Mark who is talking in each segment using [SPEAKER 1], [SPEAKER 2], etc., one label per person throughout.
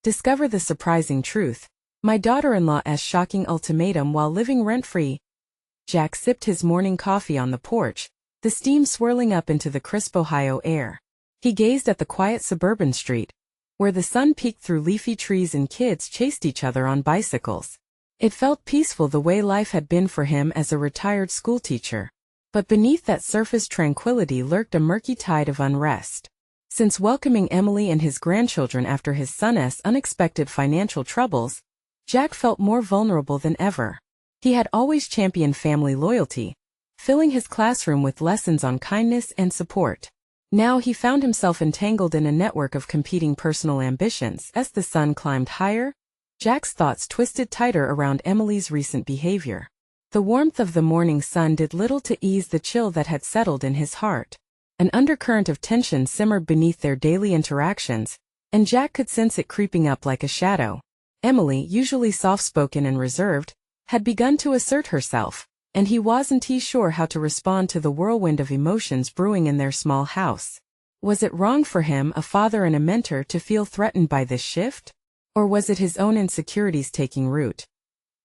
[SPEAKER 1] Discover the surprising truth. My daughter-in-law's shocking ultimatum while living rent-free. Jack sipped his morning coffee on the porch, the steam swirling up into the crisp Ohio air. He gazed at the quiet suburban street, where the sun peeked through leafy trees and kids chased each other on bicycles. It felt peaceful the way life had been for him as a retired schoolteacher. But beneath that surface tranquility lurked a murky tide of unrest. Since welcoming Emily and his grandchildren after his son's unexpected financial troubles, Jack felt more vulnerable than ever. He had always championed family loyalty, filling his classroom with lessons on kindness and support. Now he found himself entangled in a network of competing personal ambitions. As the sun climbed higher, Jack's thoughts twisted tighter around Emily's recent behavior. The warmth of the morning sun did little to ease the chill that had settled in his heart. An undercurrent of tension simmered beneath their daily interactions, and Jack could sense it creeping up like a shadow. Emily, usually soft-spoken and reserved, had begun to assert herself, and he wasn't sure how to respond to the whirlwind of emotions brewing in their small house. Was it wrong for him, a father and a mentor, to feel threatened by this shift? Or was it his own insecurities taking root?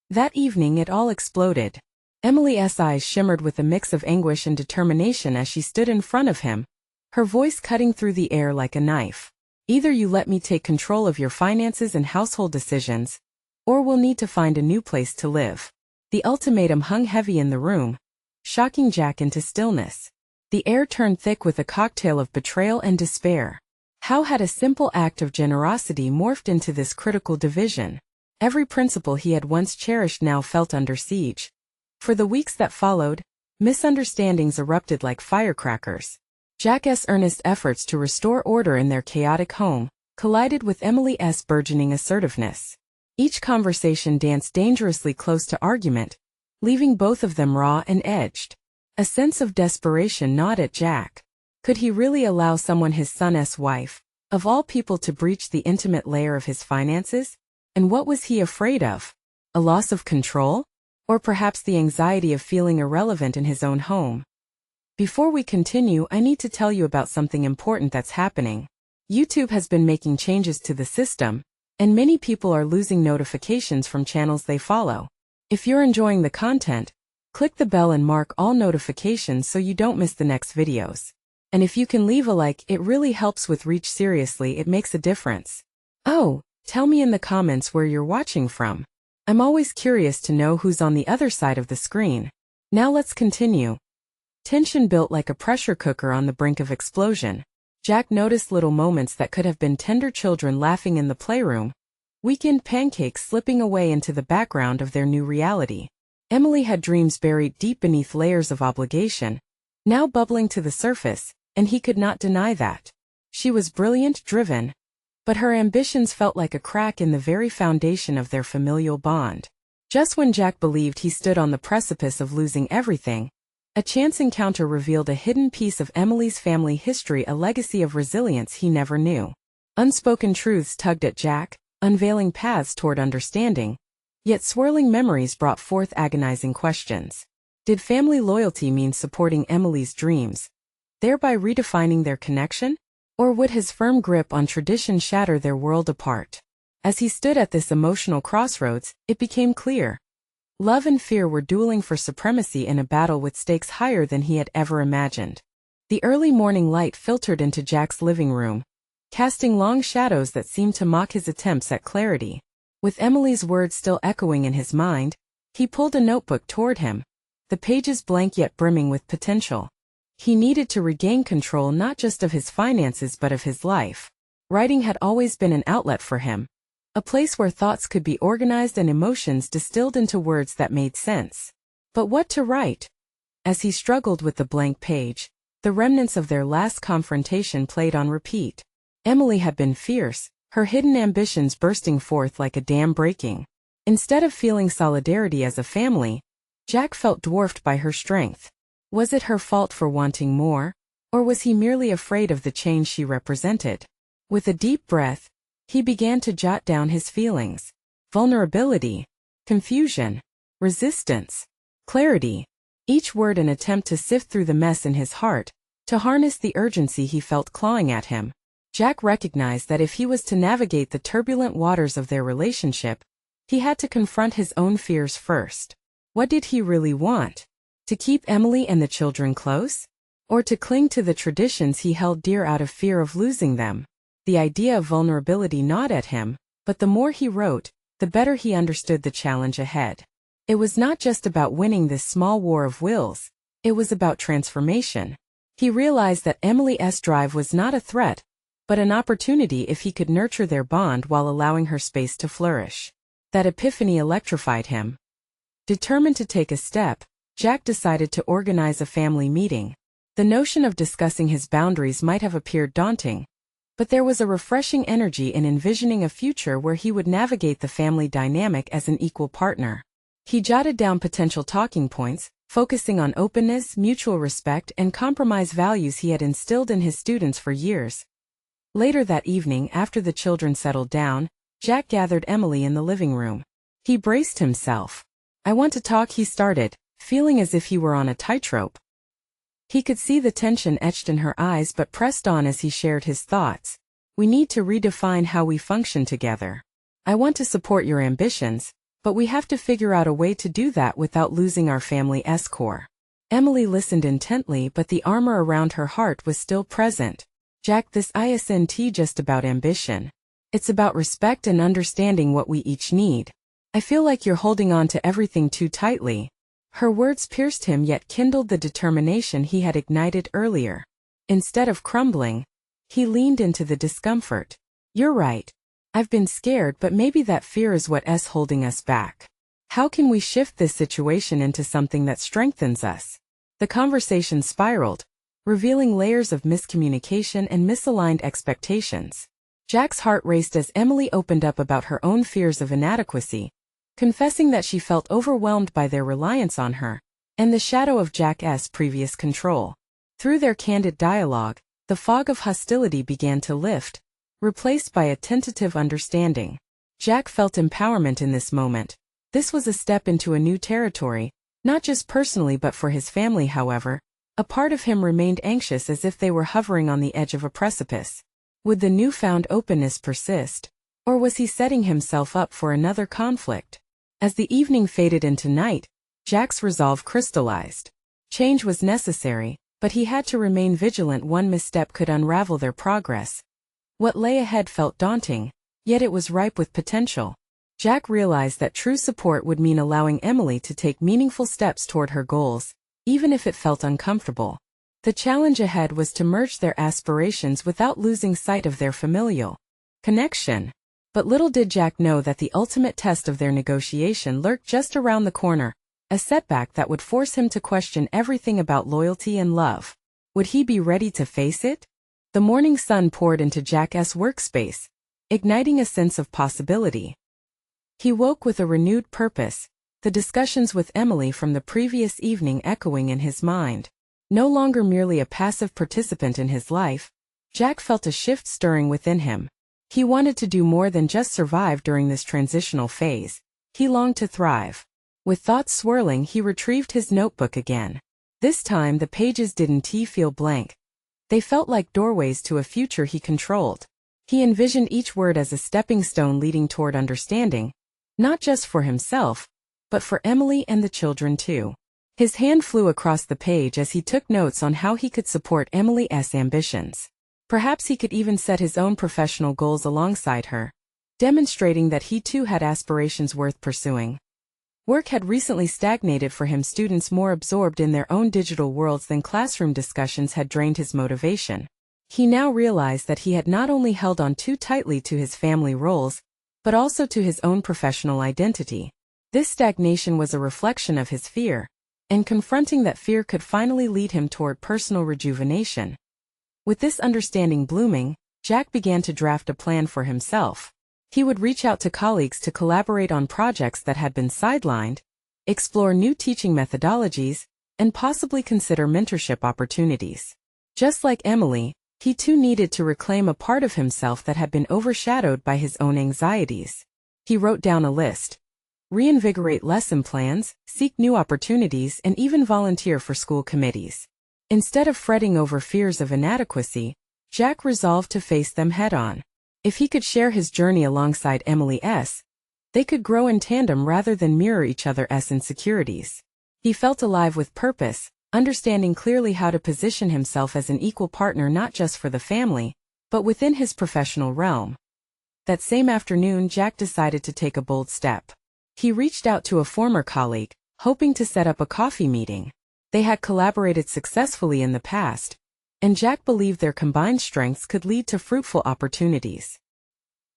[SPEAKER 1] That evening it all exploded. Emily's eyes shimmered with a mix of anguish and determination as she stood in front of him, her voice cutting through the air like a knife. Either you let me take control of your finances and household decisions, or we'll need to find a new place to live. The ultimatum hung heavy in the room, shocking Jack into stillness. The air turned thick with a cocktail of betrayal and despair. How had a simple act of generosity morphed into this critical division? Every principle he had once cherished now felt under siege. For the weeks that followed, misunderstandings erupted like firecrackers. Jack's earnest efforts to restore order in their chaotic home collided with Emily's burgeoning assertiveness. Each conversation danced dangerously close to argument, leaving both of them raw and edged. A sense of desperation gnawed at Jack. Could he really allow someone, his son's wife, of all people, to breach the intimate layer of his finances? And what was he afraid of? A loss of control? Or perhaps the anxiety of feeling irrelevant in his own home? Before we continue, I need to tell you about something important that's happening. YouTube has been making changes to the system, and many people are losing notifications from channels they follow. If you're enjoying the content, click the bell and mark all notifications so you don't miss the next videos. And if you can leave a like, it really helps with reach. Seriously, it makes a difference. Oh, tell me in the comments where you're watching from. I'm always curious to know who's on the other side of the screen. Now let's continue. Tension built like a pressure cooker on the brink of explosion. Jack noticed little moments that could have been tender children laughing in the playroom, weekend pancakes slipping away into the background of their new reality. Emily had dreams buried deep beneath layers of obligation, now bubbling to the surface, and he could not deny that. She was brilliant, driven, but her ambitions felt like a crack in the very foundation of their familial bond. Just when Jack believed he stood on the precipice of losing everything, a chance encounter revealed a hidden piece of Emily's family history, a legacy of resilience he never knew. Unspoken truths tugged at Jack, unveiling paths toward understanding, yet swirling memories brought forth agonizing questions. Did family loyalty mean supporting Emily's dreams, thereby redefining their connection? Or would his firm grip on tradition shatter their world apart? As he stood at this emotional crossroads, it became clear. Love and fear were dueling for supremacy in a battle with stakes higher than he had ever imagined. The early morning light filtered into Jack's living room, casting long shadows that seemed to mock his attempts at clarity. With Emily's words still echoing in his mind, he pulled a notebook toward him, the pages blank yet brimming with potential. He needed to regain control not just of his finances but of his life. Writing had always been an outlet for him, a place where thoughts could be organized and emotions distilled into words that made sense. But what to write? As he struggled with the blank page, the remnants of their last confrontation played on repeat. Emily had been fierce, her hidden ambitions bursting forth like a dam breaking. Instead of feeling solidarity as a family, Jack felt dwarfed by her strength. Was it her fault for wanting more, or was he merely afraid of the change she represented? With a deep breath, he began to jot down his feelings. Vulnerability, confusion, resistance, clarity. Each word an attempt to sift through the mess in his heart, to harness the urgency he felt clawing at him. Jack recognized that if he was to navigate the turbulent waters of their relationship, he had to confront his own fears first. What did he really want? To keep Emily and the children close? Or to cling to the traditions he held dear out of fear of losing them? The idea of vulnerability gnawed at him, but the more he wrote, the better he understood the challenge ahead. It was not just about winning this small war of wills, it was about transformation. He realized that Emily's drive was not a threat, but an opportunity if he could nurture their bond while allowing her space to flourish. That epiphany electrified him. Determined to take a step, Jack decided to organize a family meeting. The notion of discussing his boundaries might have appeared daunting, but there was a refreshing energy in envisioning a future where he would navigate the family dynamic as an equal partner. He jotted down potential talking points, focusing on openness, mutual respect, and compromise values he had instilled in his students for years. Later that evening, after the children settled down, Jack gathered Emily in the living room. He braced himself. "I want to talk," he started, feeling as if he were on a tightrope. He could see the tension etched in her eyes but pressed on as he shared his thoughts. "We need to redefine how we function together. I want to support your ambitions, but we have to figure out a way to do that without losing our family's core." Emily listened intently, but the armor around her heart was still present. "Jack, this isn't just about ambition. It's about respect and understanding what we each need. I feel like you're holding on to everything too tightly." Her words pierced him yet kindled the determination he had ignited earlier. Instead of crumbling, he leaned into the discomfort. "You're right. I've been scared, but maybe that fear is what's holding us back. How can we shift this situation into something that strengthens us?" The conversation spiraled, revealing layers of miscommunication and misaligned expectations. Jack's heart raced as Emily opened up about her own fears of inadequacy, confessing that she felt overwhelmed by their reliance on her, and the shadow of Jack's previous control. Through their candid dialogue, the fog of hostility began to lift, replaced by a tentative understanding. Jack felt empowerment in this moment. This was a step into a new territory, not just personally but for his family. However, a part of him remained anxious, as if they were hovering on the edge of a precipice. Would the newfound openness persist, or was he setting himself up for another conflict? As the evening faded into night, Jack's resolve crystallized. Change was necessary, but he had to remain vigilant. One misstep could unravel their progress. What lay ahead felt daunting, yet it was ripe with potential. Jack realized that true support would mean allowing Emily to take meaningful steps toward her goals, even if it felt uncomfortable. The challenge ahead was to merge their aspirations without losing sight of their familial connection. But little did Jack know that the ultimate test of their negotiation lurked just around the corner, a setback that would force him to question everything about loyalty and love. Would he be ready to face it? The morning sun poured into Jack's workspace, igniting a sense of possibility. He woke with a renewed purpose, the discussions with Emily from the previous evening echoing in his mind. No longer merely a passive participant in his life, Jack felt a shift stirring within him. He wanted to do more than just survive during this transitional phase. He longed to thrive. With thoughts swirling, he retrieved his notebook again. This time the pages didn't feel blank. They felt like doorways to a future he controlled. He envisioned each word as a stepping stone leading toward understanding, not just for himself, but for Emily and the children too. His hand flew across the page as he took notes on how he could support Emily's ambitions. Perhaps he could even set his own professional goals alongside her, demonstrating that he too had aspirations worth pursuing. Work had recently stagnated for him. Students more absorbed in their own digital worlds than classroom discussions had drained his motivation. He now realized that he had not only held on too tightly to his family roles, but also to his own professional identity. This stagnation was a reflection of his fear, and confronting that fear could finally lead him toward personal rejuvenation. With this understanding blooming, Jack began to draft a plan for himself. He would reach out to colleagues to collaborate on projects that had been sidelined, explore new teaching methodologies, and possibly consider mentorship opportunities. Just like Emily, he too needed to reclaim a part of himself that had been overshadowed by his own anxieties. He wrote down a list. Reinvigorate lesson plans, seek new opportunities, and even volunteer for school committees. Instead of fretting over fears of inadequacy, Jack resolved to face them head-on. If he could share his journey alongside Emily S., they could grow in tandem rather than mirror each other's insecurities. He felt alive with purpose, understanding clearly how to position himself as an equal partner not just for the family, but within his professional realm. That same afternoon, Jack decided to take a bold step. He reached out to a former colleague, hoping to set up a coffee meeting. They had collaborated successfully in the past, and Jack believed their combined strengths could lead to fruitful opportunities.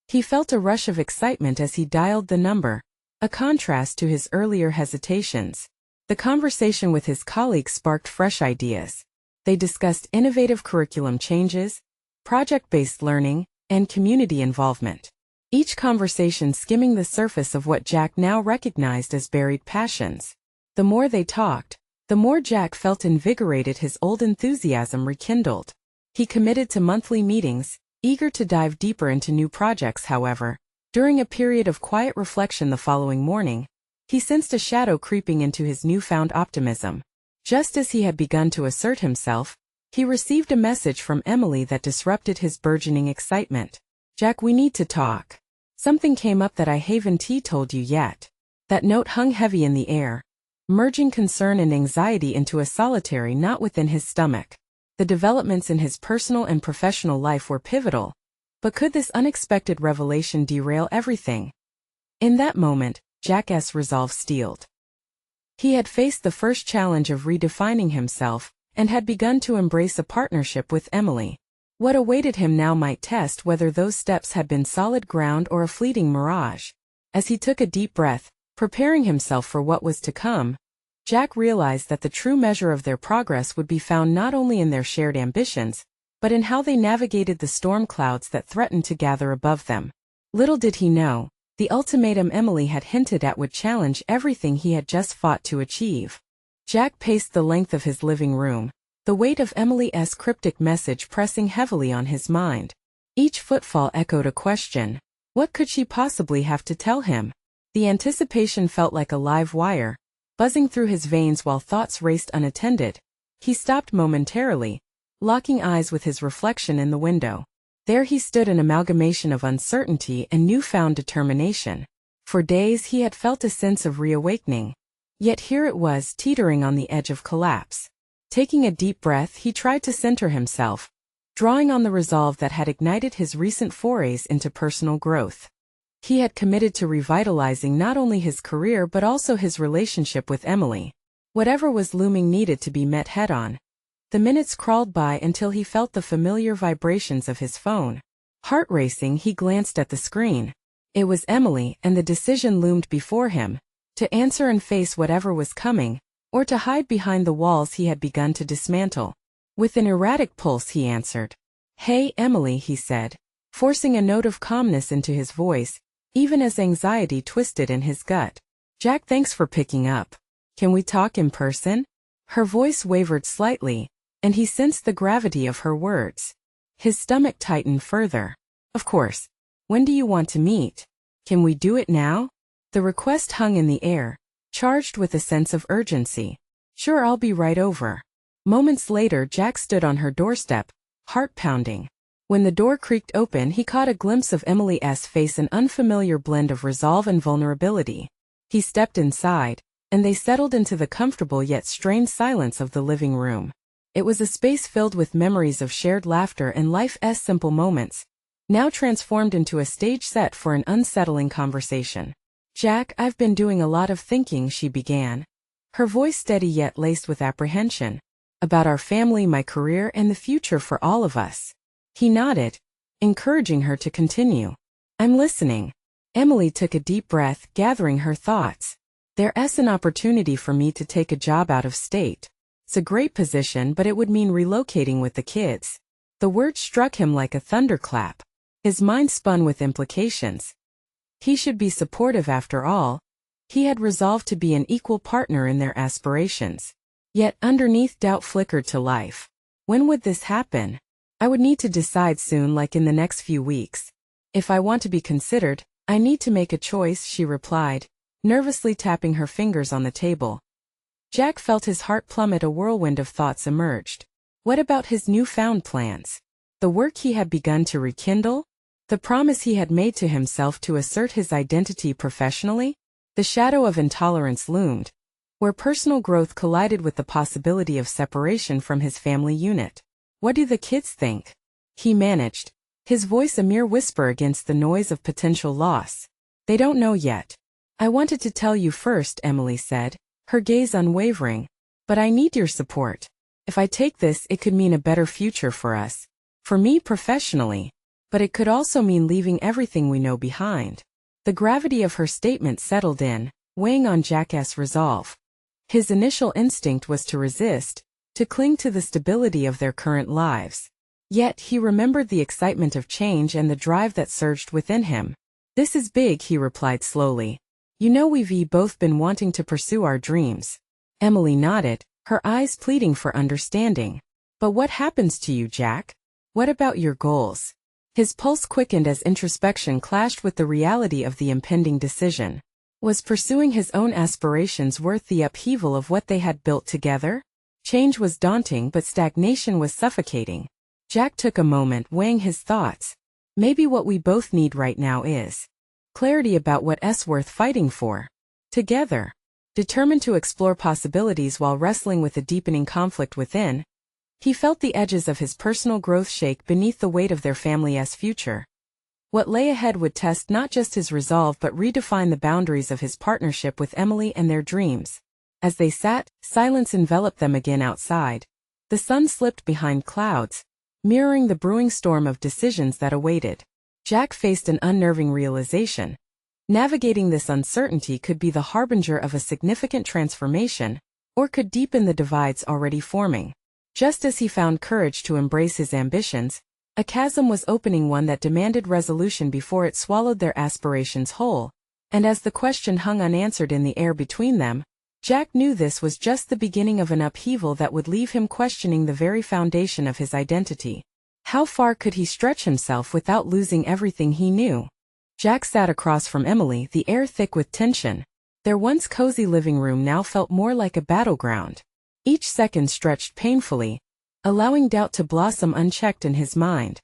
[SPEAKER 1] He felt a rush of excitement as he dialed the number, a contrast to his earlier hesitations. The conversation with his colleague sparked fresh ideas. They discussed innovative curriculum changes, project-based learning, and community involvement. Each conversation skimming the surface of what Jack now recognized as buried passions. The more they talked, the more Jack felt invigorated, his old enthusiasm rekindled. He committed to monthly meetings, eager to dive deeper into new projects. However, during a period of quiet reflection the following morning, he sensed a shadow creeping into his newfound optimism. Just as he had begun to assert himself, he received a message from Emily that disrupted his burgeoning excitement. "Jack, we need to talk. Something came up that I haven't told you yet." That note hung heavy in the air, merging concern and anxiety into a solitary knot within his stomach. The developments in his personal and professional life were pivotal, but could this unexpected revelation derail everything? In that moment, Jack's resolve steeled. He had faced the first challenge of redefining himself, and had begun to embrace a partnership with Emily. What awaited him now might test whether those steps had been solid ground or a fleeting mirage. As he took a deep breath, preparing himself for what was to come, Jack realized that the true measure of their progress would be found not only in their shared ambitions, but in how they navigated the storm clouds that threatened to gather above them. Little did he know, the ultimatum Emily had hinted at would challenge everything he had just fought to achieve. Jack paced the length of his living room, the weight of Emily's cryptic message pressing heavily on his mind. Each footfall echoed a question. What could she possibly have to tell him? The anticipation felt like a live wire, buzzing through his veins while thoughts raced unattended. He stopped momentarily, locking eyes with his reflection in the window. There he stood, an amalgamation of uncertainty and newfound determination. For days he had felt a sense of reawakening. Yet here it was, teetering on the edge of collapse. Taking a deep breath, he tried to center himself, drawing on the resolve that had ignited his recent forays into personal growth. He had committed to revitalizing not only his career but also his relationship with Emily. Whatever was looming needed to be met head-on. The minutes crawled by until he felt the familiar vibrations of his phone. Heart racing, he glanced at the screen. It was Emily, and the decision loomed before him: to answer and face whatever was coming, or to hide behind the walls he had begun to dismantle. With an erratic pulse he answered. "Hey, Emily," he said, forcing a note of calmness into his voice, even as anxiety twisted in his gut. "Jack, thanks for picking up. Can we talk in person?" Her voice wavered slightly, and he sensed the gravity of her words. His stomach tightened further. "Of course. When do you want to meet? Can we do it now?" The request hung in the air, charged with a sense of urgency. "Sure, I'll be right over." Moments later, Jack stood on her doorstep, heart pounding. When the door creaked open, he caught a glimpse of Emily's face, an unfamiliar blend of resolve and vulnerability. He stepped inside, and they settled into the comfortable yet strained silence of the living room. It was a space filled with memories of shared laughter and life's simple moments, now transformed into a stage set for an unsettling conversation. "Jack, I've been doing a lot of thinking," she began, her voice steady yet laced with apprehension. "About our family, my career, and the future for all of us." He nodded, encouraging her to continue. "I'm listening." Emily took a deep breath, gathering her thoughts. "There's an opportunity for me to take a job out of state. It's a great position, but it would mean relocating with the kids." The word struck him like a thunderclap. His mind spun with implications. He should be supportive after all. He had resolved to be an equal partner in their aspirations. Yet underneath, doubt flickered to life. When would this happen? "I would need to decide soon, like in the next few weeks. If I want to be considered, I need to make a choice," she replied, nervously tapping her fingers on the table. Jack felt his heart plummet. A whirlwind of thoughts emerged. What about his newfound plans? The work he had begun to rekindle? The promise he had made to himself to assert his identity professionally? The shadow of intolerance loomed, where personal growth collided with the possibility of separation from his family unit. What do the kids think? He managed, his voice a mere whisper against the noise of potential loss. They don't know yet. I wanted to tell you first, Emily said, her gaze unwavering. But I need your support. If I take this, it could mean a better future for us. For me professionally. But it could also mean leaving everything we know behind. The gravity of her statement settled in, weighing on Jack's resolve. His initial instinct was to resist, to cling to the stability of their current lives. Yet he remembered the excitement of change and the drive that surged within him. This is big, he replied slowly. You know we've both been wanting to pursue our dreams. Emily nodded, her eyes pleading for understanding. But what happens to you, Jack? What about your goals? His pulse quickened as introspection clashed with the reality of the impending decision. Was pursuing his own aspirations worth the upheaval of what they had built together? Change was daunting, but stagnation was suffocating. Jack took a moment, weighing his thoughts. Maybe what we both need right now is clarity about what's worth fighting for. Together, determined to explore possibilities while wrestling with a deepening conflict within, he felt the edges of his personal growth shake beneath the weight of their family's future. What lay ahead would test not just his resolve but redefine the boundaries of his partnership with Emily and their dreams. As they sat, silence enveloped them again outside. The sun slipped behind clouds, mirroring the brewing storm of decisions that awaited. Jack faced an unnerving realization. Navigating this uncertainty could be the harbinger of a significant transformation, or could deepen the divides already forming. Just as he found courage to embrace his ambitions, a chasm was opening, one that demanded resolution before it swallowed their aspirations whole. And as the question hung unanswered in the air between them, Jack knew this was just the beginning of an upheaval that would leave him questioning the very foundation of his identity. How far could he stretch himself without losing everything he knew? Jack sat across from Emily, the air thick with tension. Their once cozy living room now felt more like a battleground. Each second stretched painfully, allowing doubt to blossom unchecked in his mind.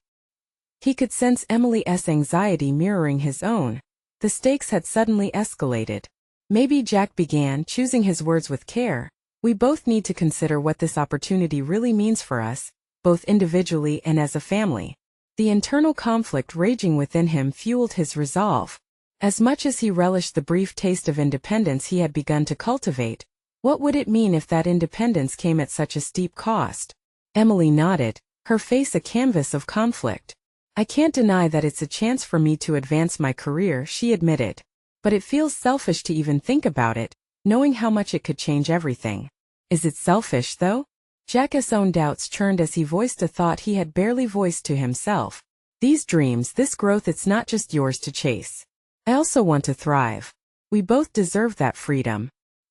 [SPEAKER 1] He could sense Emily's anxiety mirroring his own. The stakes had suddenly escalated. Maybe, Jack began, choosing his words with care, we both need to consider what this opportunity really means for us, both individually and as a family. The internal conflict raging within him fueled his resolve. As much as he relished the brief taste of independence he had begun to cultivate, what would it mean if that independence came at such a steep cost? Emily nodded, her face a canvas of conflict. I can't deny that it's a chance for me to advance my career, she admitted. But it feels selfish to even think about it, knowing how much it could change everything. Is it selfish, though? Jack's own doubts churned as he voiced a thought he had barely voiced to himself. These dreams, this growth, it's not just yours to chase. I also want to thrive. We both deserve that freedom.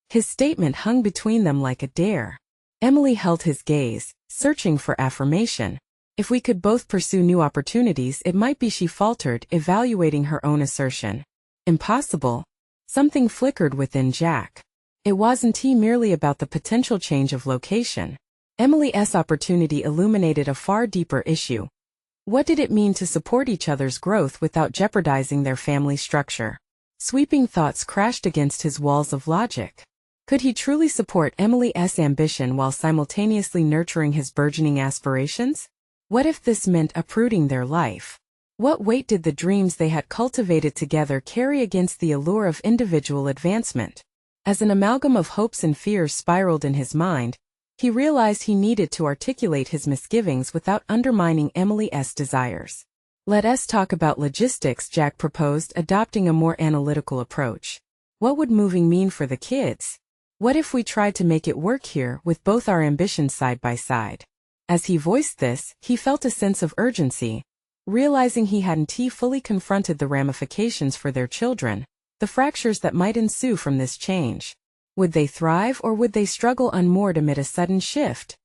[SPEAKER 1] His statement hung between them like a dare. Emily held his gaze, searching for affirmation. If we could both pursue new opportunities, it might be, she faltered, evaluating her own assertion. Impossible. Something flickered within Jack. It wasn't merely about the potential change of location. Emily's opportunity illuminated a far deeper issue. What did it mean to support each other's growth without jeopardizing their family structure? Sweeping thoughts crashed against his walls of logic. Could he truly support Emily's ambition while simultaneously nurturing his burgeoning aspirations? What if this meant uprooting their life? What weight did the dreams they had cultivated together carry against the allure of individual advancement? As an amalgam of hopes and fears spiraled in his mind, he realized he needed to articulate his misgivings without undermining Emily's desires. Let us talk about logistics, Jack proposed, adopting a more analytical approach. What would moving mean for the kids? What if we tried to make it work here, with both our ambitions side by side? As he voiced this, he felt a sense of urgency, realizing he hadn't fully confronted the ramifications for their children, the fractures that might ensue from this change. Would they thrive, or would they struggle unmoored amid a sudden shift?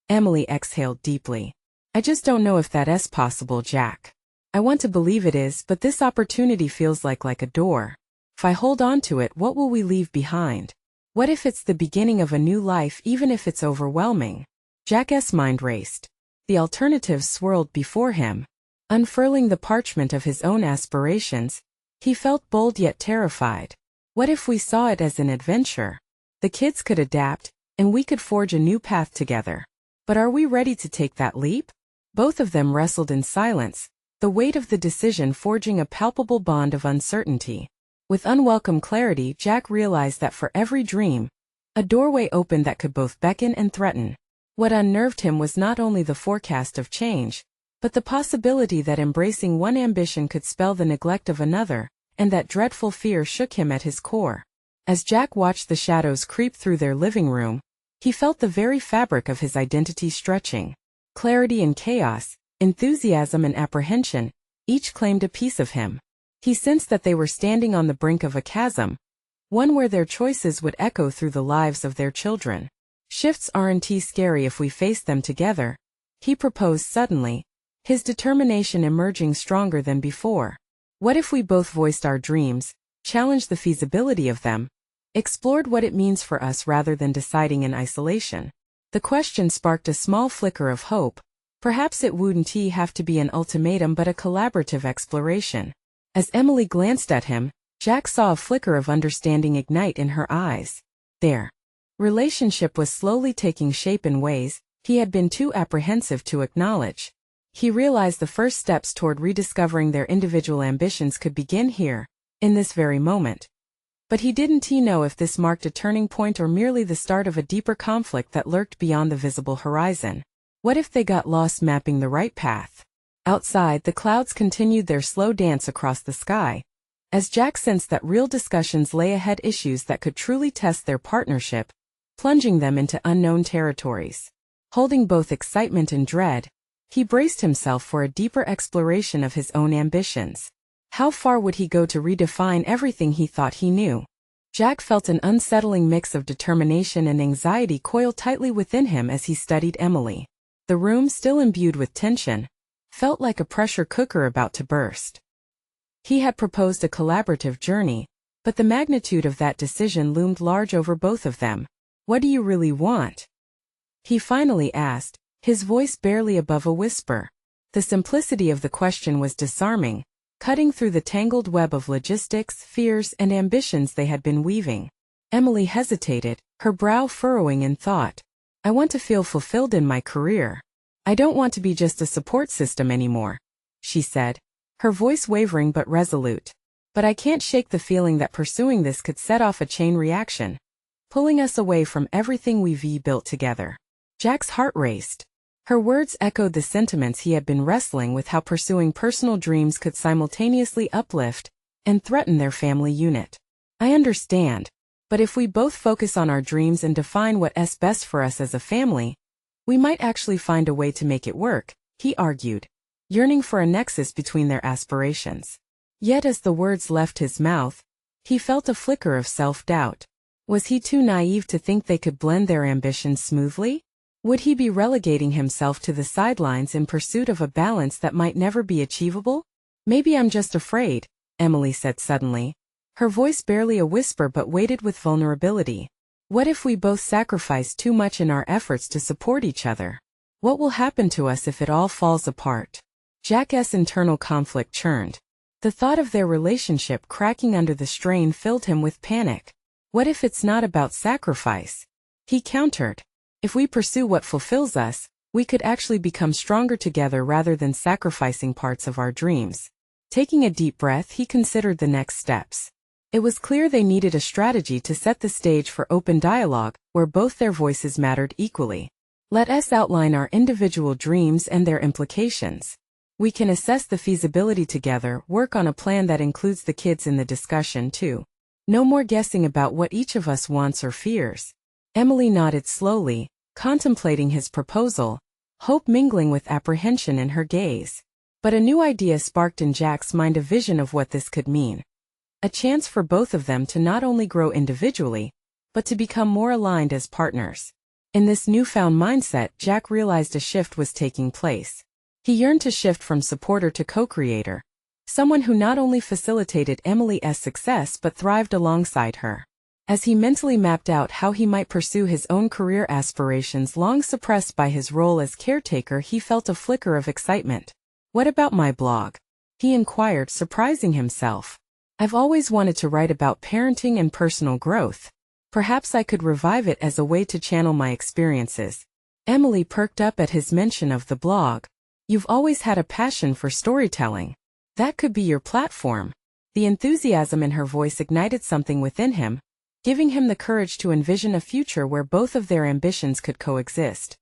[SPEAKER 1] Emily exhaled deeply. I just don't know if that's possible, Jack. I want to believe it is, but this opportunity feels like a door. If I hold on to it, what will we leave behind? What if it's the beginning of a new life, even if it's overwhelming? Jack's mind raced. The alternatives swirled before him. Unfurling the parchment of his own aspirations, he felt bold yet terrified. What if we saw it as an adventure? The kids could adapt, and we could forge a new path together. But are we ready to take that leap? Both of them wrestled in silence, the weight of the decision forging a palpable bond of uncertainty. With unwelcome clarity, Jack realized that for every dream, a doorway opened that could both beckon and threaten. What unnerved him was not only the forecast of change, but the possibility that embracing one ambition could spell the neglect of another, and that dreadful fear shook him at his core. As Jack watched the shadows creep through their living room, he felt the very fabric of his identity stretching. Clarity and chaos, enthusiasm and apprehension, each claimed a piece of him. He sensed that they were standing on the brink of a chasm, one where their choices would echo through the lives of their children. Shifts aren't scary if we face them together, he proposed suddenly, his determination emerging stronger than before. What if we both voiced our dreams, challenged the feasibility of them, explored what it means for us rather than deciding in isolation? The question sparked a small flicker of hope. Perhaps it wouldn't have to be an ultimatum but a collaborative exploration. As Emily glanced at him, Jack saw a flicker of understanding ignite in her eyes. Their relationship was slowly taking shape in ways he had been too apprehensive to acknowledge. He realized the first steps toward rediscovering their individual ambitions could begin here, in this very moment. But he didn't know if this marked a turning point or merely the start of a deeper conflict that lurked beyond the visible horizon. What if they got lost mapping the right path? Outside, the clouds continued their slow dance across the sky, as Jack sensed that real discussions lay ahead, issues that could truly test their partnership, plunging them into unknown territories. Holding both excitement and dread, he braced himself for a deeper exploration of his own ambitions. How far would he go to redefine everything he thought he knew? Jack felt an unsettling mix of determination and anxiety coil tightly within him as he studied Emily. The room, still imbued with tension, felt like a pressure cooker about to burst. He had proposed a collaborative journey, but the magnitude of that decision loomed large over both of them. What do you really want? He finally asked, his voice barely above a whisper. The simplicity of the question was disarming, cutting through the tangled web of logistics, fears, and ambitions they had been weaving. Emily hesitated, her brow furrowing in thought. I want to feel fulfilled in my career. I don't want to be just a support system anymore, she said, her voice wavering but resolute. But I can't shake the feeling that pursuing this could set off a chain reaction, pulling us away from everything we've built together. Jack's heart raced. Her words echoed the sentiments he had been wrestling with, how pursuing personal dreams could simultaneously uplift and threaten their family unit. I understand, but if we both focus on our dreams and define what's best for us as a family, we might actually find a way to make it work, he argued, yearning for a nexus between their aspirations. Yet as the words left his mouth, he felt a flicker of self-doubt. Was he too naive to think they could blend their ambitions smoothly? Would he be relegating himself to the sidelines in pursuit of a balance that might never be achievable? Maybe I'm just afraid, Emily said suddenly, her voice barely a whisper but weighted with vulnerability. What if we both sacrifice too much in our efforts to support each other? What will happen to us if it all falls apart? Jack's internal conflict churned. The thought of their relationship cracking under the strain filled him with panic. What if it's not about sacrifice? He countered. If we pursue what fulfills us, we could actually become stronger together rather than sacrificing parts of our dreams. Taking a deep breath, he considered the next steps. It was clear they needed a strategy to set the stage for open dialogue, where both their voices mattered equally. Let us outline our individual dreams and their implications. We can assess the feasibility together, work on a plan that includes the kids in the discussion too. No more guessing about what each of us wants or fears. Emily nodded slowly, contemplating his proposal, hope mingling with apprehension in her gaze. But a new idea sparked in Jack's mind, a vision of what this could mean. A chance for both of them to not only grow individually, but to become more aligned as partners. In this newfound mindset, Jack realized a shift was taking place. He yearned to shift from supporter to co-creator, someone who not only facilitated Emily's success but thrived alongside her. As he mentally mapped out how he might pursue his own career aspirations long suppressed by his role as caretaker, he felt a flicker of excitement. "What about my blog?" he inquired, surprising himself. "I've always wanted to write about parenting and personal growth. Perhaps I could revive it as a way to channel my experiences." Emily perked up at his mention of the blog. "You've always had a passion for storytelling. That could be your platform." The enthusiasm in her voice ignited something within him, giving him the courage to envision a future where both of their ambitions could coexist.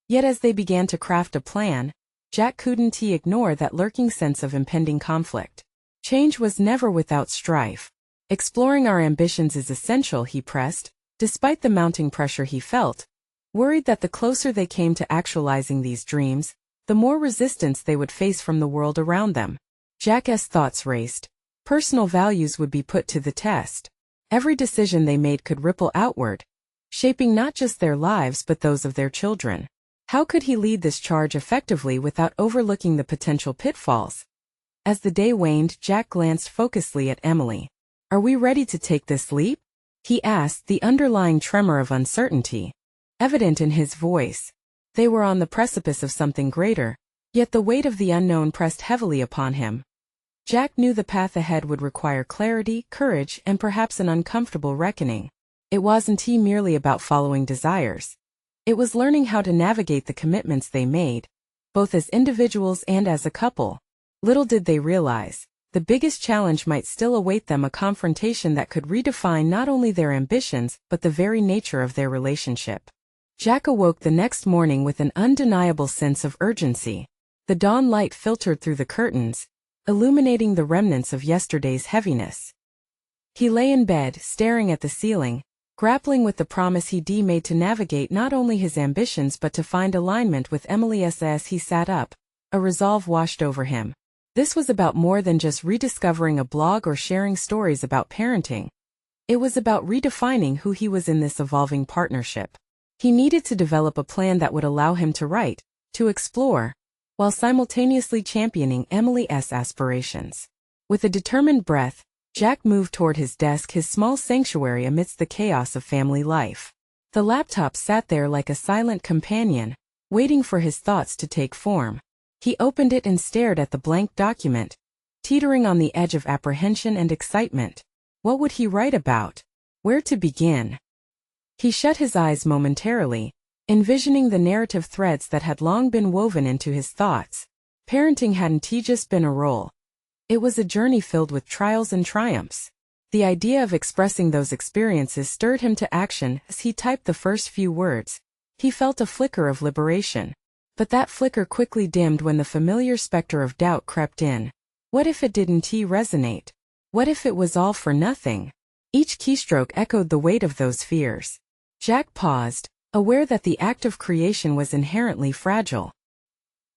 [SPEAKER 1] Yet as they began to craft a plan, Jack couldn't ignore that lurking sense of impending conflict. Change was never without strife. "Exploring our ambitions is essential," he pressed, despite the mounting pressure he felt, worried that the closer they came to actualizing these dreams, the more resistance they would face from the world around them. Jack's thoughts raced. Personal values would be put to the test. Every decision they made could ripple outward, shaping not just their lives but those of their children. How could he lead this charge effectively without overlooking the potential pitfalls? As the day waned, Jack glanced focusedly at Emily. "Are we ready to take this leap?" he asked, the underlying tremor of uncertainty evident in his voice. They were on the precipice of something greater, yet the weight of the unknown pressed heavily upon him. Jack knew the path ahead would require clarity, courage, and perhaps an uncomfortable reckoning. It wasn't merely about following desires. It was learning how to navigate the commitments they made, both as individuals and as a couple. Little did they realize, the biggest challenge might still await them, a confrontation that could redefine not only their ambitions but the very nature of their relationship. Jack awoke the next morning with an undeniable sense of urgency. The dawn light filtered through the curtains, illuminating the remnants of yesterday's heaviness. He lay in bed, staring at the ceiling, grappling with the promise he'd made to navigate not only his ambitions but to find alignment with Emily's. As he sat up, a resolve washed over him. This was about more than just rediscovering a blog or sharing stories about parenting. It was about redefining who he was in this evolving partnership. He needed to develop a plan that would allow him to write, to explore, while simultaneously championing Emily's aspirations. With a determined breath, Jack moved toward his desk, his small sanctuary amidst the chaos of family life. The laptop sat there like a silent companion, waiting for his thoughts to take form. He opened it and stared at the blank document, teetering on the edge of apprehension and excitement. What would he write about? Where to begin? He shut his eyes momentarily, envisioning the narrative threads that had long been woven into his thoughts. Parenting hadn't just been a role. It was a journey filled with trials and triumphs. The idea of expressing those experiences stirred him to action. As he typed the first few words, he felt a flicker of liberation. But that flicker quickly dimmed when the familiar specter of doubt crept in. What if it didn't resonate? What if it was all for nothing? Each keystroke echoed the weight of those fears. Jack paused, aware that the act of creation was inherently fragile.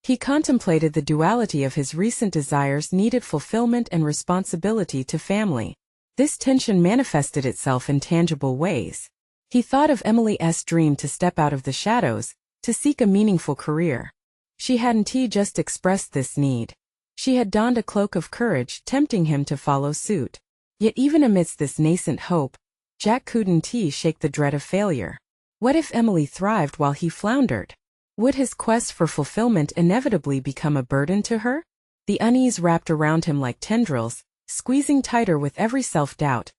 [SPEAKER 1] He contemplated the duality of his recent desires needed fulfillment and responsibility to family. This tension manifested itself in tangible ways. He thought of Emily's dream to step out of the shadows, to seek a meaningful career. She hadn't just expressed this need. She had donned a cloak of courage, tempting him to follow suit. Yet even amidst this nascent hope, Jack couldn't shake the dread of failure. What if Emily thrived while he floundered? Would his quest for fulfillment inevitably become a burden to her? The unease wrapped around him like tendrils, squeezing tighter with every self-doubt.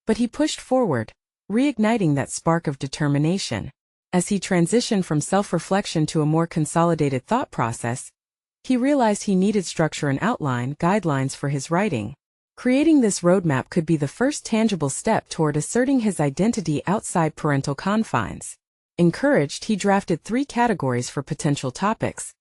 [SPEAKER 1] But he pushed forward, reigniting that spark of determination. As he transitioned from self-reflection to a more consolidated thought process, he realized he needed structure and outline, guidelines for his writing. Creating this roadmap could be the first tangible step toward asserting his identity outside parental confines. Encouraged, he drafted 3 categories for potential topics: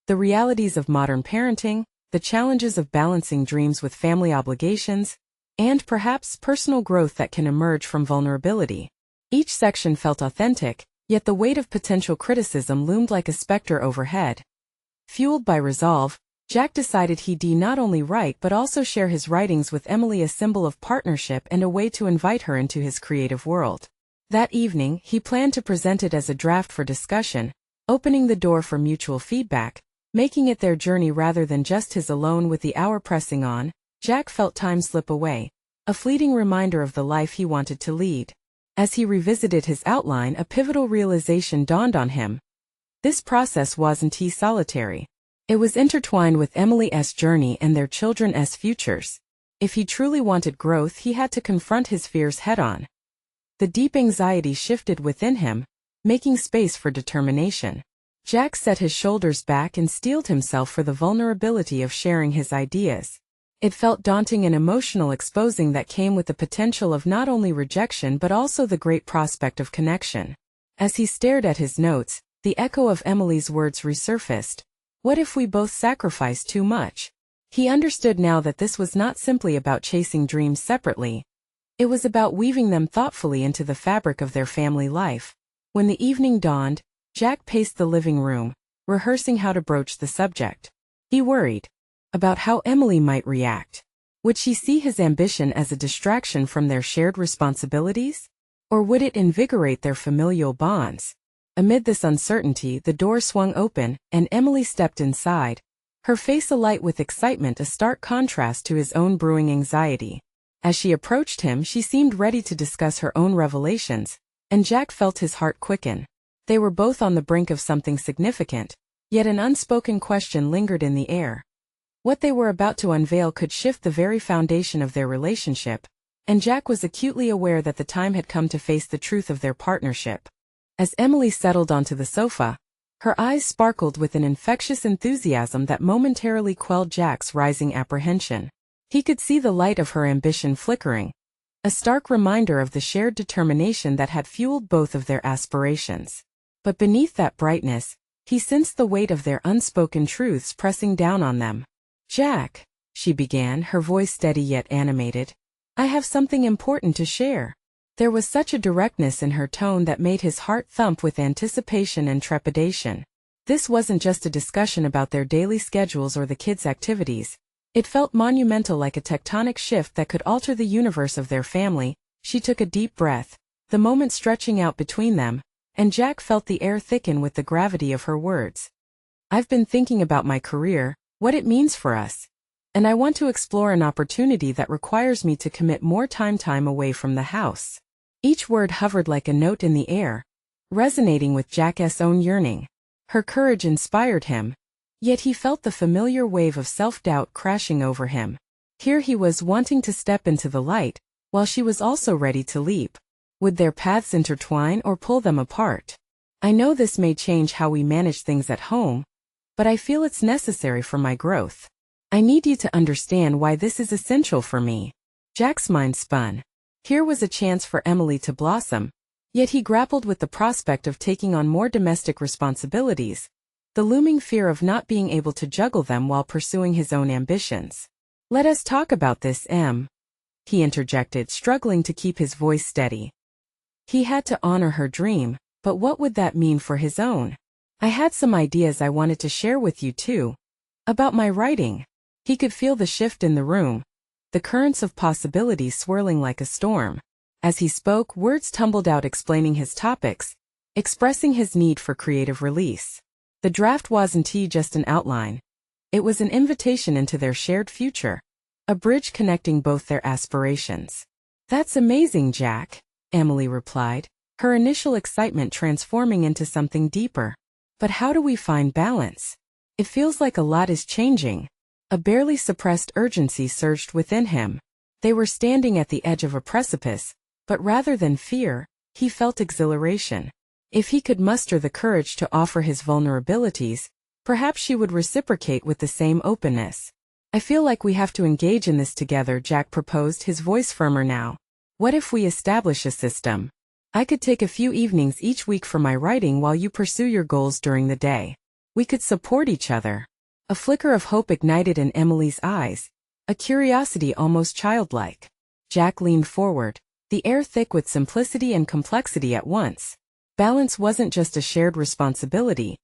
[SPEAKER 1] the realities of modern parenting, the challenges of balancing dreams with family obligations, and perhaps personal growth that can emerge from vulnerability. Each section felt authentic, yet the weight of potential criticism loomed like a specter overhead. Fueled by resolve, Jack decided he'd not only write but also share his writings with Emily, a symbol of partnership and a way to invite her into his creative world. That evening, he planned to present it as a draft for discussion, opening the door for mutual feedback, making it their journey rather than just his alone. With the hour pressing on, Jack felt time slip away, a fleeting reminder of the life he wanted to lead. As he revisited his outline, a pivotal realization dawned on him. This process wasn't solitary. It was intertwined with Emily's journey and their children's futures. If he truly wanted growth, he had to confront his fears head-on. The deep anxiety shifted within him, making space for determination. Jack set his shoulders back and steeled himself for the vulnerability of sharing his ideas. It felt daunting and emotional, exposing that came with the potential of not only rejection but also the great prospect of connection. As he stared at his notes, the echo of Emily's words resurfaced. What if we both sacrifice too much? He understood now that this was not simply about chasing dreams separately. It was about weaving them thoughtfully into the fabric of their family life. When the evening dawned, Jack paced the living room, rehearsing how to broach the subject. He worried about how Emily might react. Would she see his ambition as a distraction from their shared responsibilities? Or would it invigorate their familial bonds? Amid this uncertainty, the door swung open, and Emily stepped inside, her face alight with excitement, a stark contrast to his own brewing anxiety. As she approached him, she seemed ready to discuss her own revelations, and Jack felt his heart quicken. They were both on the brink of something significant, yet an unspoken question lingered in the air. What they were about to unveil could shift the very foundation of their relationship, and Jack was acutely aware that the time had come to face the truth of their partnership. As Emily settled onto the sofa, her eyes sparkled with an infectious enthusiasm that momentarily quelled Jack's rising apprehension. He could see the light of her ambition flickering, a stark reminder of the shared determination that had fueled both of their aspirations. But beneath that brightness, he sensed the weight of their unspoken truths pressing down on them. "Jack," she began, her voice steady yet animated, "I have something important to share." There was such a directness in her tone that made his heart thump with anticipation and trepidation. This wasn't just a discussion about their daily schedules or the kids' activities. It felt monumental, like a tectonic shift that could alter the universe of their family. She took a deep breath, the moment stretching out between them, and Jack felt the air thicken with the gravity of her words. "I've been thinking about my career, what it means for us. And I want to explore an opportunity that requires me to commit more time away from the house." Each word hovered like a note in the air, resonating with Jack's own yearning. Her courage inspired him, yet he felt the familiar wave of self-doubt crashing over him. Here he was wanting to step into the light, while she was also ready to leap. Would their paths intertwine or pull them apart? "I know this may change how we manage things at home, but I feel it's necessary for my growth. I need you to understand why this is essential for me." Jack's mind spun. Here was a chance for Emily to blossom, yet he grappled with the prospect of taking on more domestic responsibilities, the looming fear of not being able to juggle them while pursuing his own ambitions. "Let us talk about this, Em," he interjected, struggling to keep his voice steady. He had to honor her dream, but what would that mean for his own? "I had some ideas I wanted to share with you too. About my writing." He could feel the shift in the room, the currents of possibilities swirling like a storm. As he spoke, words tumbled out explaining his topics, expressing his need for creative release. The draft wasn't just an outline. It was an invitation into their shared future, a bridge connecting both their aspirations. "That's amazing, Jack," Emily replied, her initial excitement transforming into something deeper. "But how do we find balance? It feels like a lot is changing." A barely suppressed urgency surged within him. They were standing at the edge of a precipice, but rather than fear, he felt exhilaration. If he could muster the courage to offer his vulnerabilities, perhaps she would reciprocate with the same openness. "I feel like we have to engage in this together," Jack proposed, his voice firmer now. "What if we establish a system? I could take a few evenings each week for my writing while you pursue your goals during the day. We could support each other." A flicker of hope ignited in Emily's eyes, a curiosity almost childlike. Jack leaned forward, the air thick with simplicity and complexity at once. Balance wasn't just a shared responsibility.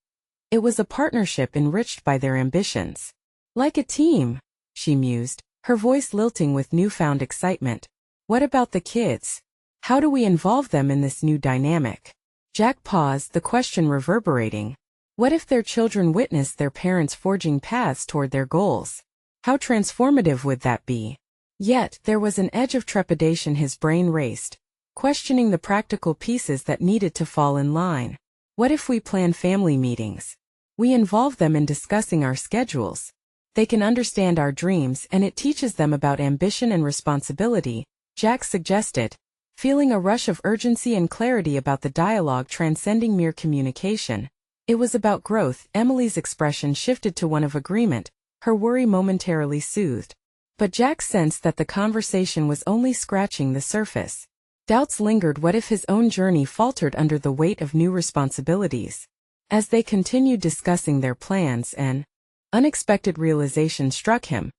[SPEAKER 1] It was a partnership enriched by their ambitions. "Like a team," she mused, her voice lilting with newfound excitement. "What about the kids? How do we involve them in this new dynamic?" Jack paused, the question reverberating. What if their children witnessed their parents forging paths toward their goals? How transformative would that be? Yet, there was an edge of trepidation. His brain raced, questioning the practical pieces that needed to fall in line. What if we plan family meetings? We involve them in discussing our schedules. They can understand our dreams and it teaches them about ambition and responsibility, Jack suggested, feeling a rush of urgency and clarity about the dialogue transcending mere communication. It was about growth. Emily's expression shifted to one of agreement, her worry momentarily soothed. But Jack sensed that the conversation was only scratching the surface. Doubts lingered. What if his own journey faltered under the weight of new responsibilities? As they continued discussing their plans, an unexpected realization struck him.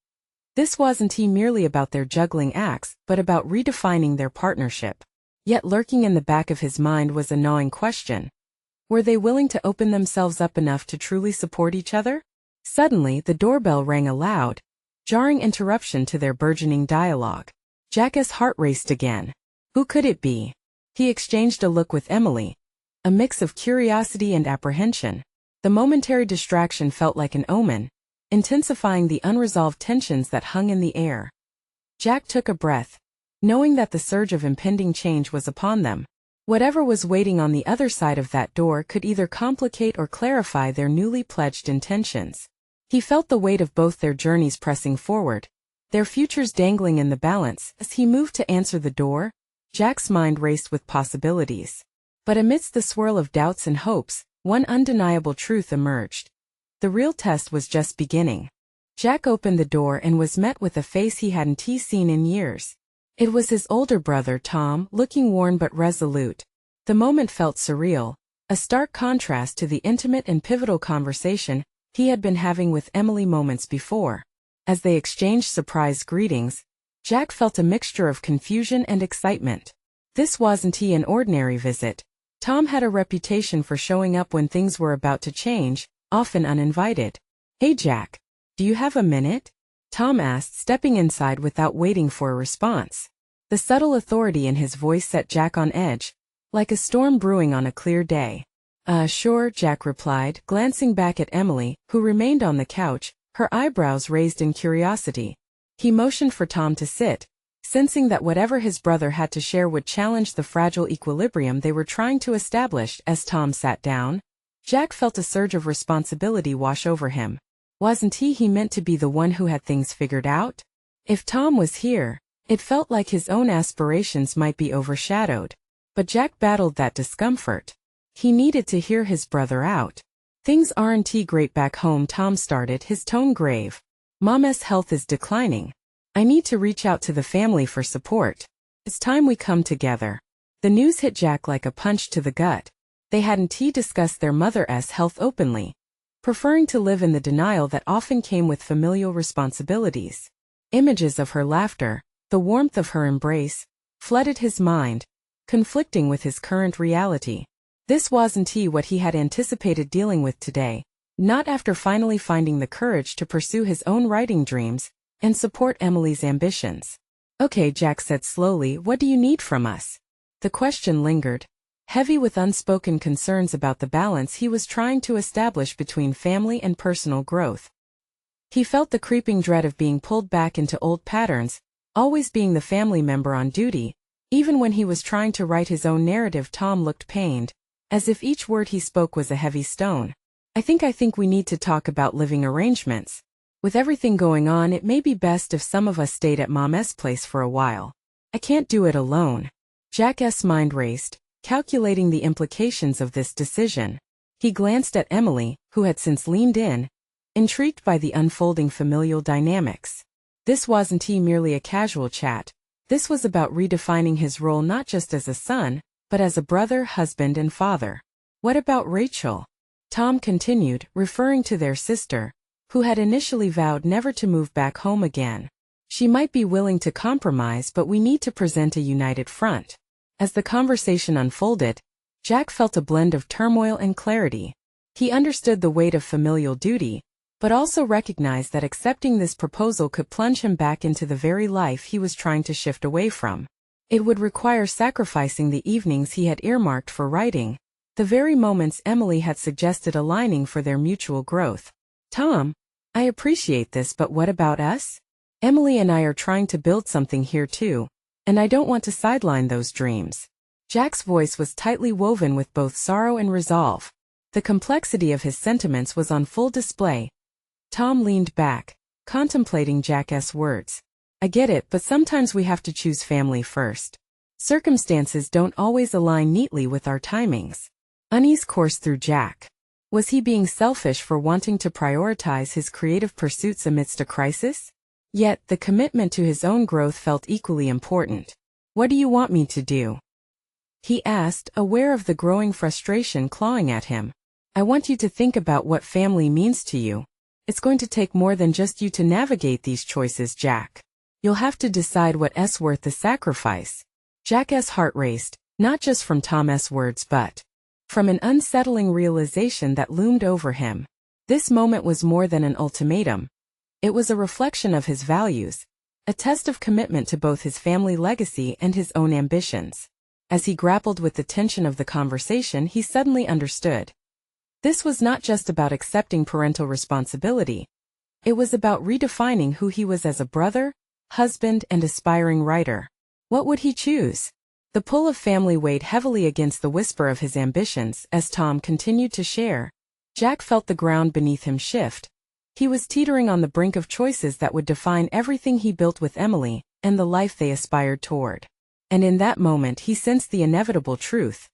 [SPEAKER 1] This wasn't merely about their juggling acts, but about redefining their partnership. Yet lurking in the back of his mind was a gnawing question. Were they willing to open themselves up enough to truly support each other? Suddenly, the doorbell rang, a loud, jarring interruption to their burgeoning dialogue. Jack's heart raced again. Who could it be? He exchanged a look with Emily, a mix of curiosity and apprehension. The momentary distraction felt like an omen, intensifying the unresolved tensions that hung in the air. Jack took a breath, knowing that the surge of impending change was upon them. Whatever was waiting on the other side of that door could either complicate or clarify their newly pledged intentions. He felt the weight of both their journeys pressing forward, their futures dangling in the balance. As he moved to answer the door, Jack's mind raced with possibilities. But amidst the swirl of doubts and hopes, one undeniable truth emerged. The real test was just beginning. Jack opened the door and was met with a face he hadn't seen in years. It was his older brother Tom, looking worn but resolute. The moment felt surreal, a stark contrast to the intimate and pivotal conversation he had been having with Emily moments before. As they exchanged surprised greetings, Jack felt a mixture of confusion and excitement. This wasn't an ordinary visit. Tom had a reputation for showing up when things were about to change, often uninvited. "Hey Jack, do you have a minute?" Tom asked, stepping inside without waiting for a response. The subtle authority in his voice set Jack on edge, like a storm brewing on a clear day. Sure," Jack replied, glancing back at Emily, who remained on the couch, her eyebrows raised in curiosity. He motioned for Tom to sit, sensing that whatever his brother had to share would challenge the fragile equilibrium they were trying to establish. As Tom sat down, Jack felt a surge of responsibility wash over him. Wasn't he meant to be the one who had things figured out? If Tom was here, it felt like his own aspirations might be overshadowed. But Jack battled that discomfort. He needed to hear his brother out. "Things aren't great back home," Tom started, his tone grave. "Mama's health is declining. I need to reach out to the family for support. It's time we come together." The news hit Jack like a punch to the gut. They hadn't discussed their mother's health openly, preferring to live in the denial that often came with familial responsibilities. Images of her laughter, the warmth of her embrace, flooded his mind, conflicting with his current reality. This wasn't what he had anticipated dealing with today, not after finally finding the courage to pursue his own writing dreams and support Emily's ambitions. "Okay," Jack said slowly, "what do you need from us?" The question lingered, heavy with unspoken concerns about the balance he was trying to establish between family and personal growth. He felt the creeping dread of being pulled back into old patterns, always being the family member on duty. Even when he was trying to write his own narrative, Tom looked pained, as if each word he spoke was a heavy stone. I think we need to talk about living arrangements. With everything going on, it may be best if some of us stayed at Mom's place for a while. I can't do it alone." Jack's mind raced, calculating the implications of this decision. He glanced at Emily, who had since leaned in, intrigued by the unfolding familial dynamics. This wasn't merely a casual chat. This was about redefining his role not just as a son, but as a brother, husband, and father. "What about Rachel?" Tom continued, referring to their sister, who had initially vowed never to move back home again. "She might be willing to compromise, but we need to present a united front." As the conversation unfolded, Jack felt a blend of turmoil and clarity. He understood the weight of familial duty, but also recognized that accepting this proposal could plunge him back into the very life he was trying to shift away from. It would require sacrificing the evenings he had earmarked for writing, the very moments Emily had suggested aligning for their mutual growth. "Tom, I appreciate this, but what about us? Emily and I are trying to build something here too, and I don't want to sideline those dreams. Jack's voice was tightly woven with both sorrow and resolve. The complexity of his sentiments was on full display. Tom leaned back, contemplating Jack's words. I get it, but sometimes we have to choose family first. Circumstances don't always align neatly with our timings. Unease coursed through Jack. Was he being selfish for wanting to prioritize his creative pursuits amidst a crisis? Yet, the commitment to his own growth felt equally important. What do you want me to do? He asked, aware of the growing frustration clawing at him. I want you to think about what family means to you. It's going to take more than just you to navigate these choices, Jack. You'll have to decide what's worth the sacrifice. Jack's heart raced, not just from Tom's words but from an unsettling realization that loomed over him. This moment was more than an ultimatum. It was a reflection of his values, a test of commitment to both his family legacy and his own ambitions. As he grappled with the tension of the conversation, he suddenly understood. This was not just about accepting parental responsibility. It was about redefining who he was as a brother, husband, and aspiring writer. What would he choose? The pull of family weighed heavily against the whisper of his ambitions as Tom continued to share. Jack felt the ground beneath him shift. He was teetering on the brink of choices that would define everything he built with Emily and the life they aspired toward. And in that moment he sensed the inevitable truth.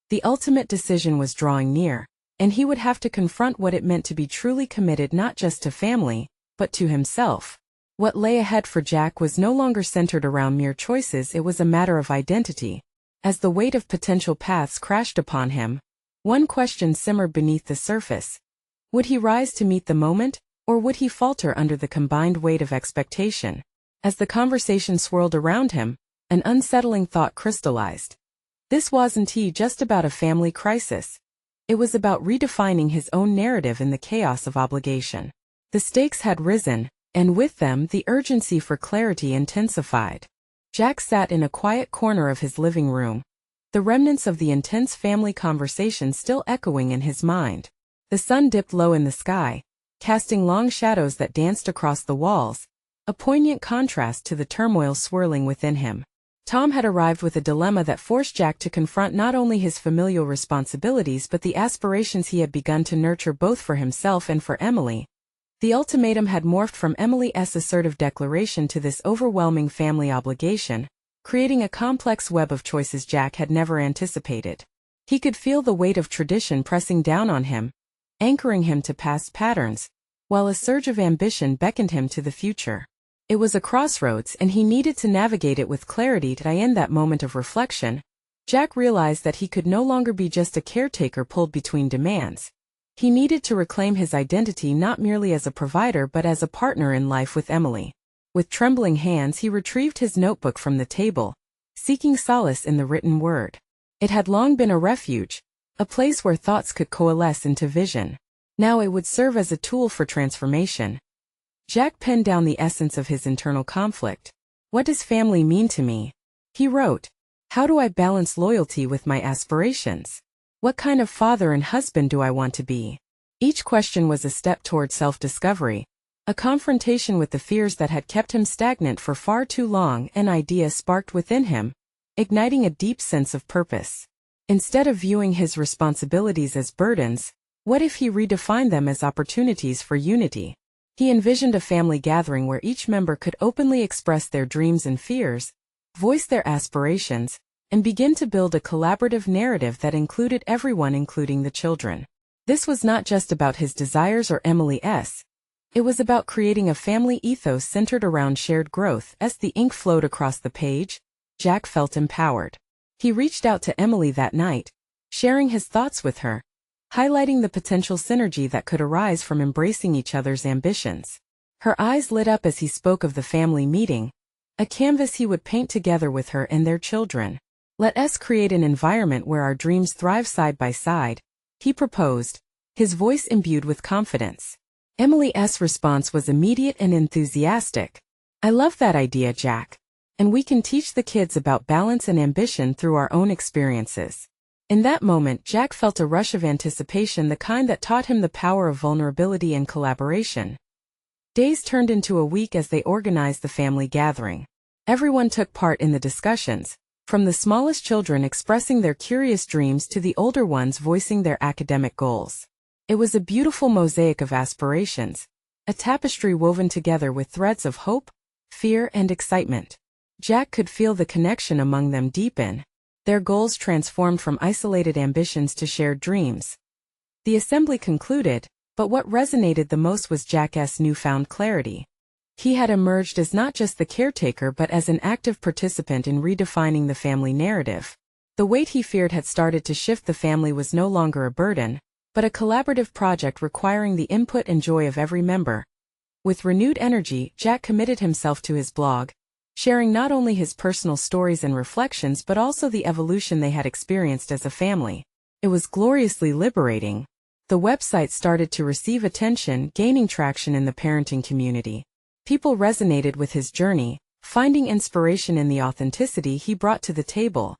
[SPEAKER 1] The ultimate decision was drawing near, and he would have to confront what it meant to be truly committed not just to family, but to himself. What lay ahead for Jack was no longer centered around mere choices, it was a matter of identity. As the weight of potential paths crashed upon him, one question simmered beneath the surface. Would he rise to meet the moment, or would he falter under the combined weight of expectation? As the conversation swirled around him, an unsettling thought crystallized. This wasn't just about a family crisis. It was about redefining his own narrative in the chaos of obligation. The stakes had risen, and with them the urgency for clarity intensified. Jack sat in a quiet corner of his living room, the remnants of the intense family conversation still echoing in his mind. The sun dipped low in the sky, casting long shadows that danced across the walls, a poignant contrast to the turmoil swirling within him. Tom had arrived with a dilemma that forced Jack to confront not only his familial responsibilities but the aspirations he had begun to nurture both for himself and for Emily. The ultimatum had morphed from Emily's assertive declaration to this overwhelming family obligation, creating a complex web of choices Jack had never anticipated. He could feel the weight of tradition pressing down on him, anchoring him to past patterns, while a surge of ambition beckoned him to the future. It was a crossroads, and he needed to navigate it with clarity. In that moment of reflection, Jack realized that he could no longer be just a caretaker pulled between demands. He needed to reclaim his identity not merely as a provider but as a partner in life with Emily. With trembling hands he retrieved his notebook from the table, seeking solace in the written word. It had long been a refuge, a place where thoughts could coalesce into vision. Now it would serve as a tool for transformation. Jack penned down the essence of his internal conflict. What does family mean to me? He wrote. How do I balance loyalty with my aspirations? What kind of father and husband do I want to be? Each question was a step toward self-discovery, a confrontation with the fears that had kept him stagnant for far too long. An idea sparked within him, igniting a deep sense of purpose. Instead of viewing his responsibilities as burdens, what if he redefined them as opportunities for unity? He envisioned a family gathering where each member could openly express their dreams and fears, voice their aspirations, and begin to build a collaborative narrative that included everyone, including the children. This was not just about his desires or Emily's. It was about creating a family ethos centered around shared growth. As the ink flowed across the page, Jack felt empowered. He reached out to Emily that night, sharing his thoughts with her, highlighting the potential synergy that could arise from embracing each other's ambitions. Her eyes lit up as he spoke of the family meeting, a canvas he would paint together with her and their children. Let us create an environment where our dreams thrive side by side, he proposed, his voice imbued with confidence. Emily's response was immediate and enthusiastic. I love that idea, Jack. And we can teach the kids about balance and ambition through our own experiences. In that moment, Jack felt a rush of anticipation, the kind that taught him the power of vulnerability and collaboration. Days turned into a week as they organized the family gathering. Everyone took part in the discussions, from the smallest children expressing their curious dreams to the older ones voicing their academic goals. It was a beautiful mosaic of aspirations, a tapestry woven together with threads of hope, fear, and excitement. Jack could feel the connection among them deepen, their goals transformed from isolated ambitions to shared dreams. The assembly concluded, but what resonated the most was Jack's newfound clarity. He had emerged as not just the caretaker but as an active participant in redefining the family narrative. The weight he feared had started to shift. The family was no longer a burden, but a collaborative project requiring the input and joy of every member. With renewed energy, Jack committed himself to his blog, sharing not only his personal stories and reflections but also the evolution they had experienced as a family. It was gloriously liberating. The website started to receive attention, gaining traction in the parenting community. People resonated with his journey, finding inspiration in the authenticity he brought to the table.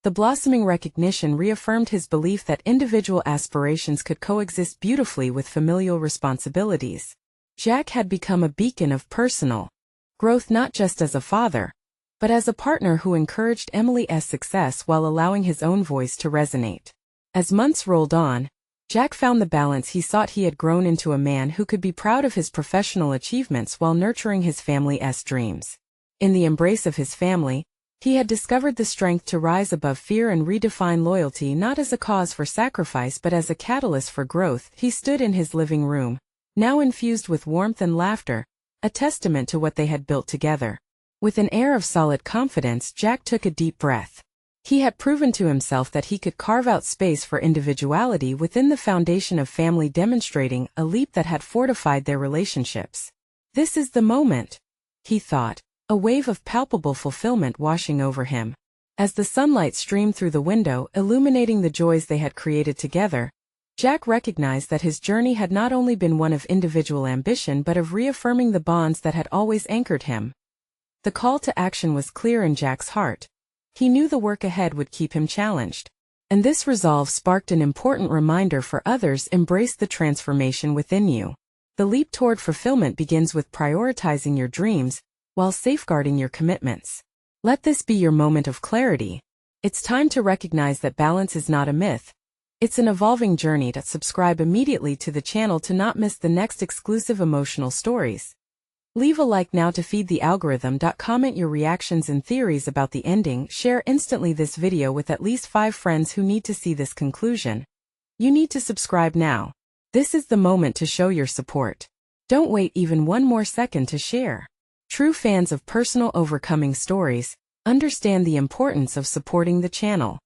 [SPEAKER 1] The blossoming recognition reaffirmed his belief that individual aspirations could coexist beautifully with familial responsibilities. Jack had become a beacon of personal growth not just as a father, but as a partner who encouraged Emily's success while allowing his own voice to resonate. As months rolled on, Jack found the balance he sought. He had grown into a man who could be proud of his professional achievements while nurturing his family's dreams. In the embrace of his family, he had discovered the strength to rise above fear and redefine loyalty not as a cause for sacrifice but as a catalyst for growth. He stood in his living room, now infused with warmth and laughter, a testament to what they had built together. With an air of solid confidence, Jack took a deep breath. He had proven to himself that he could carve out space for individuality within the foundation of family, demonstrating a leap that had fortified their relationships. This is the moment, he thought, a wave of palpable fulfillment washing over him. As the sunlight streamed through the window, illuminating the joys they had created together, Jack recognized that his journey had not only been one of individual ambition but of reaffirming the bonds that had always anchored him. The call to action was clear in Jack's heart. He knew the work ahead would keep him challenged. And this resolve sparked an important reminder for others: embrace the transformation within you. The leap toward fulfillment begins with prioritizing your dreams, while safeguarding your commitments. Let this be your moment of clarity. It's time to recognize that balance is not a myth. It's an evolving journey. Subscribe immediately to the channel to not miss the next exclusive emotional stories. Leave a like now to feed the algorithm. Comment your reactions and theories about the ending. Share instantly this video with at least 5 friends who need to see this conclusion. You need to subscribe now. This is the moment to show your support. Don't wait even one more second to share. True fans of personal overcoming stories understand the importance of supporting the channel.